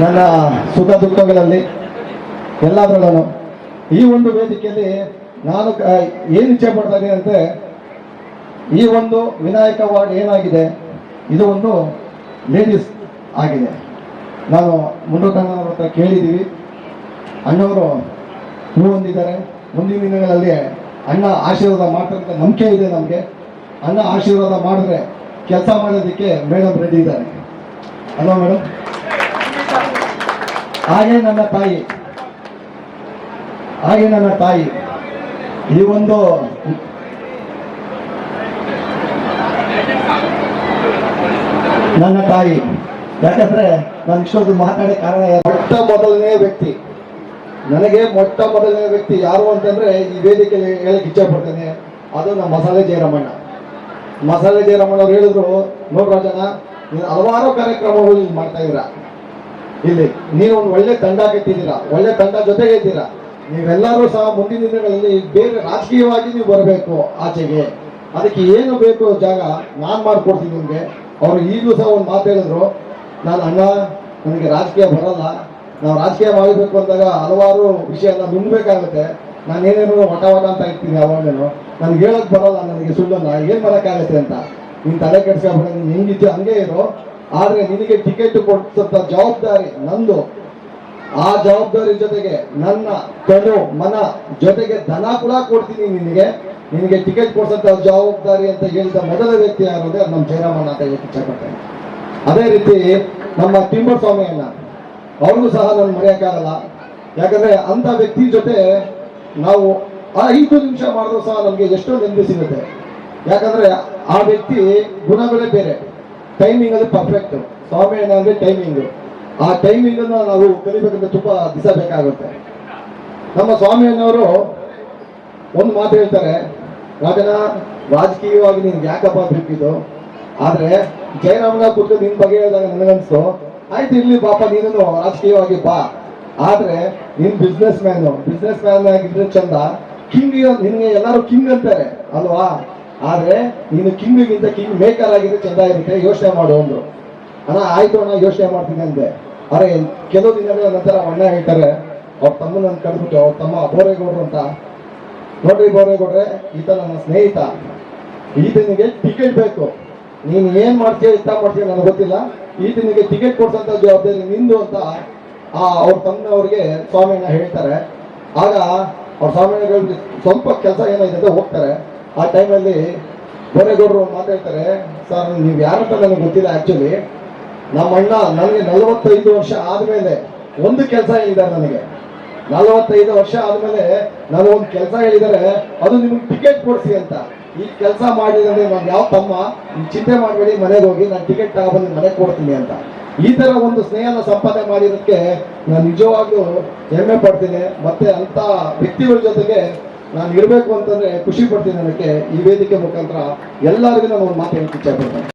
ನನ್ನ ಸುಖ ದುಃಖಗಳಲ್ಲಿ ಎಲ್ಲದರಲ್ಲೂ ಈ ಒಂದು ವೇದಿಕೆಯಲ್ಲಿ ನಾನು ಏನು ಇಚ್ಛೆ ಪಡ್ತಾ ಇದ್ದೀನಿ ಅಂದರೆ, ಈ ಒಂದು ವಿನಾಯಕ ಅವಾರ್ಡ್ ಏನಾಗಿದೆ ಇದು ಒಂದು ಲೇಡೀಸ್ ಆಗಿದೆ. ನಾನು ಮುನ್ನೂರಣ್ಣವ್ರ ಹತ್ರ ಕೇಳಿದ್ದೀವಿ, ಅಣ್ಣವರು ಹೂ ಹೊಂದಿದ್ದಾರೆ. ಮುಂದಿನ ದಿನಗಳಲ್ಲಿ ಅಣ್ಣ ಆಶೀರ್ವಾದ ಮಾಡ್ತಕ್ಕಂಥ ನಂಬಿಕೆ ಇದೆ ನಮಗೆ. ಅಣ್ಣ ಆಶೀರ್ವಾದ ಮಾಡಿದ್ರೆ ಕೆಲಸ ಮಾಡೋದಕ್ಕೆ ಮೇಡಮ್ ರೆಡಿ ಇದ್ದಾರೆ ಅಲ್ವಾ ಮೇಡಮ್? ಹಾಗೆ ನನ್ನ ತಾಯಿ ಈ ಒಂದು ನನ್ನ ತಾಯಿ, ಯಾಕಂದ್ರೆ ನಾನು ಇಷ್ಟೊಂದು ಮಾತಾಡೋ ಕಾರಣ ಮೊಟ್ಟ ಮೊದಲನೇ ವ್ಯಕ್ತಿ ಯಾರು ಅಂತಂದ್ರೆ ಈ ವೇದಿಕೆಯಲ್ಲಿ ಹೇಳಕ್ ಇಚ್ಛೆ ಪಡ್ತೇನೆ, ಅದು ನಮ್ಮ ಮಸಾಲೆ ಜಯರಾಮಣ್ಣ ಅವ್ರು ಹೇಳಿದ್ರು, ನೋಡ್ರಾಜನ ನೀನು ಹಲವಾರು ಕಾರ್ಯಕ್ರಮಗಳು ಮಾಡ್ತಾ ಇದ್ದೀರಾ, ಇಲ್ಲಿ ನೀವು ಒಂದು ಒಳ್ಳೆ ತಂಡ ಕಟ್ಟಿದ್ದೀರಾ, ಒಳ್ಳೆ ತಂಡ ಜೊತೆಗೆ ಇದ್ದೀರಾ. ನೀವೆಲ್ಲರೂ ಸಹ ಮುಂದಿನ ದಿನಗಳಲ್ಲಿ ಬೇರೆ ರಾಜಕೀಯವಾಗಿ ನೀವು ಬರಬೇಕು ಆಚೆಗೆ, ಅದಕ್ಕೆ ಏನು ಬೇಕು ಜಾಗ ನಾನು ಮಾಡ್ಕೊಡ್ತೀನಿ ನಿಮಗೆ. ಅವರು ಈಗಲೂ ಸಹ ಒಂದು ಮಾತು ಹೇಳಿದ್ರು, ನಾನು ಅಣ್ಣ ನನಗೆ ರಾಜಕೀಯ ಬರಲ್ಲ, ನಾವು ರಾಜಕೀಯ ಮಾಡಬೇಕು ಅಂದಾಗ ಹಲವಾರು ವಿಷಯನ ನುಂಗಬೇಕಾಗುತ್ತೆ, ನಾನೇನೇನೋ ವಟ ಅಂತ ಇರ್ತೀನಿ, ಯಾವಾಗಲೂ ನನಗೆ ಹೇಳಕ್ ಬರಲ್ಲ, ನನಗೆ ಸುಳ್ಳನ್ನ ಏನು ಮಾಡೋಕ್ಕಾಗತ್ತೆ ಅಂತ. ನೀನು ತಲೆ ಕೆಡ್ಸ್ಕೊಬೇಡ, ನೀನು ಹೆಂಗಿದ್ಯೋ ಹಂಗೆ ಇರೋ, ಆದರೆ ನಿನಗೆ ಟಿಕೆಟ್ ಕೊಡ್ಸಂತ ಜವಾಬ್ದಾರಿ ನಂದು. ಆ ಜವಾಬ್ದಾರಿ ಜೊತೆಗೆ ನನ್ನ ಕಣ್ಣು ಮನ ಜೊತೆಗೆ ಧನ ಕೂಡ ಕೊಡ್ತೀನಿ ನಿನಗೆ ಟಿಕೆಟ್ ಕೊಡ್ಸಂತ ಜವಾಬ್ದಾರಿ ಅಂತ ಹೇಳಿದ ಮೊದಲ ವ್ಯಕ್ತಿ ಯಾರು ನಮ್ಮ ಜಯರಾಮಣ್ಣ ಅಂತ ಹೇಳಕ್ಕೆ ಇಷ್ಟಪಡ್ತೇನೆ. ಅದೇ ರೀತಿ ನಮ್ಮ ಟಿಂಬರ್ ಸ್ವಾಮಿಯನ್ನ ಅವ್ರಿಗೂ ಸಹ ನಾನು ಮರೆಯೋಕ್ಕಾಗಲ್ಲ, ಯಾಕಂದ್ರೆ ಅಂತ ವ್ಯಕ್ತಿ ಜೊತೆ ನಾವು 5 ನಿಮಿಷ ಮಾಡಿದ್ರು ಸಹ ನಮಗೆ ಎಷ್ಟೋ ನೆಮ್ಮದಿ ಸಿಗುತ್ತೆ. ಯಾಕಂದ್ರೆ ಆ ವ್ಯಕ್ತಿ ಗುಣಗಳೇ ಬೇರೆ, ಟೈಮಿಂಗ್ ಅಲ್ಲಿ ಪರ್ಫೆಕ್ಟ್. ಸ್ವಾಮಿ ಏನಂದ್ರೆ ಟೈಮಿಂಗ್, ಆ ಟೈಮಿಂಗ್ ಅನ್ನು ನಾವು ಕಲಿಬೇಕಂದ್ರೆ ತುಂಬಾ ದಿವಸ ಬೇಕಾಗುತ್ತೆ. ನಮ್ಮ ಸ್ವಾಮಿಯನ್ನವರು ಒಂದು ಮಾತು ಹೇಳ್ತಾರೆ, ರಾಜನ ರಾಜಕೀಯವಾಗಿ ನಿನ್ಗೆ ಯಾಕಪ್ಪ ಬೇಕಿದ್ದು, ಆದ್ರೆ ಜಯರಾಮಣ್ಣ ಕೂತು ನಿನ್ ಬಗ್ಗೆ ಹೇಳಿದಾಗ ನನಗನ್ಸ್ತು, ಆಯ್ತು ಇರ್ಲಿ ಪಾಪ ನೀನು ರಾಜಕೀಯವಾಗಿ ಬಾ, ಆದ್ರೆ ನೀನ್ ಬಿಸ್ನೆಸ್ ಮ್ಯಾನ್ ಆಗಿದ್ರೆ ಚಂದ. ಕಿಂಗ್ ನಿನ್ಗೆ ಎಲ್ಲರೂ ಕಿಂಗ್ ಅಂತಾರೆ ಅಲ್ವಾ, ಆದ್ರೆ ನೀನು ಕಿಂಗ್ಗಿಂತ ಕಿಂಗ್ ಮೇಕರ್ ಆಗಿದ್ರೆ ಚಂದ ಇರುತ್ತೆ, ಯೋಚನೆ ಮಾಡು ಅಂದ್ರು. ಅಣ್ಣ ಆಯ್ತು ಅಣ್ಣ ಯೋಚನೆ ಮಾಡ್ತೀನಿ ಅಂದೆ. ಅರೆ ಕೆಲವು ದಿನಗಳ ನಂತರ ಅಣ್ಣ ಹೇಳ್ತಾರೆ, ಅವ್ರ ತಮ್ಮ ನನ್ ಕಡ್ಬಿಟ್ಟು, ಅವ್ರ ತಮ್ಮ ಬೋರೇಗೌಡರು ಅಂತ, ನೋಡ್ರಿ ಬೋರೇಗೌಡ್ರೆ ಈತ ನನ್ನ ಸ್ನೇಹಿತ, ಈತನಿಗೆ ಟಿಕೆಟ್ ಬೇಕು, ನೀನ್ ಏನ್ ಮಾಡ್ತೀಯ ಇಷ್ಟ ಮಾಡ್ತೀಯ ನನಗೆ ಗೊತ್ತಿಲ್ಲ, ಈತನಿಗೆ ಟಿಕೆಟ್ ಕೊಡ್ಸಂತ ಜವಾಬ್ದಾರಿ ನಿಂದು ಅಂತ ಅವ್ರ ತಮ್ಮನವ್ರಿಗೆ ಸ್ವಾಮಿಯಣ್ಣ ಹೇಳ್ತಾರೆ. ಆಗ ಅವ್ರ ಸ್ವಾಮಿಯಣ್ಣ ಸ್ವಲ್ಪ ಕೆಲಸ ಏನಾಗಿದೆ ಅಂತ ಹೋಗ್ತಾರೆ. ಆ ಟೈಮಲ್ಲಿ ಬೋರೇಗೌಡರು ಮಾತಾಡ್ತಾರೆ, ಸರ್ ನೀವು ಯಾರಂತ ನನಗೆ ಗೊತ್ತಿಲ್ಲ, ಆಕ್ಚುಲಿ ನಮ್ಮ ಅಣ್ಣ ನನಗೆ 45 ವರ್ಷ ಆದ್ಮೇಲೆ ಒಂದು ಕೆಲಸ ಹೇಳಿದ್ದಾರೆ, ನನಗೆ 45 ವರ್ಷ ಆದ್ಮೇಲೆ ನನಗೊಂದು ಕೆಲಸ ಹೇಳಿದ್ದಾರೆ, ಅದು ನಿಮ್ಗೆ ಟಿಕೆಟ್ ಕೊಡಿಸಿ ಅಂತ. ಈ ಕೆಲಸ ಮಾಡಿದ್ರೆ ನಾನು ಯಾವ ತಮ್ಮ ಚಿಂತೆ ಮಾಡಬೇಡಿ, ಮನೆಗೆ ಹೋಗಿ ನಾನು ಟಿಕೆಟ್ ತಗೊಬಂದು ಮನೆಗೆ ಕೊಡ್ತೀನಿ ಅಂತ. ಈ ತರ ಒಂದು ಸ್ನೇಹನ ಸಂಪಾದನೆ ಮಾಡಿರೋದಕ್ಕೆ ನಾನು ನಿಜವಾಗ್ಲೂ ಹೆಮ್ಮೆ ಪಡ್ತೀನಿ. ಮತ್ತೆ ಅಂತ ವ್ಯಕ್ತಿಗಳ ಜೊತೆಗೆ ನಾನು ಇರಬೇಕು ಅಂತಂದ್ರೆ ಖುಷಿ ಪಡ್ತೀನಿ. ನನಗೆ ಈ ವೇದಿಕೆ ಮುಖಾಂತರ ಎಲ್ಲರಿಗೂ ನಾನು ಒಂದು ಮಾತು ಹೇಳಕ್ಕೆ ಇಚ್ಛೆ ಪಡ್ತೇನೆ.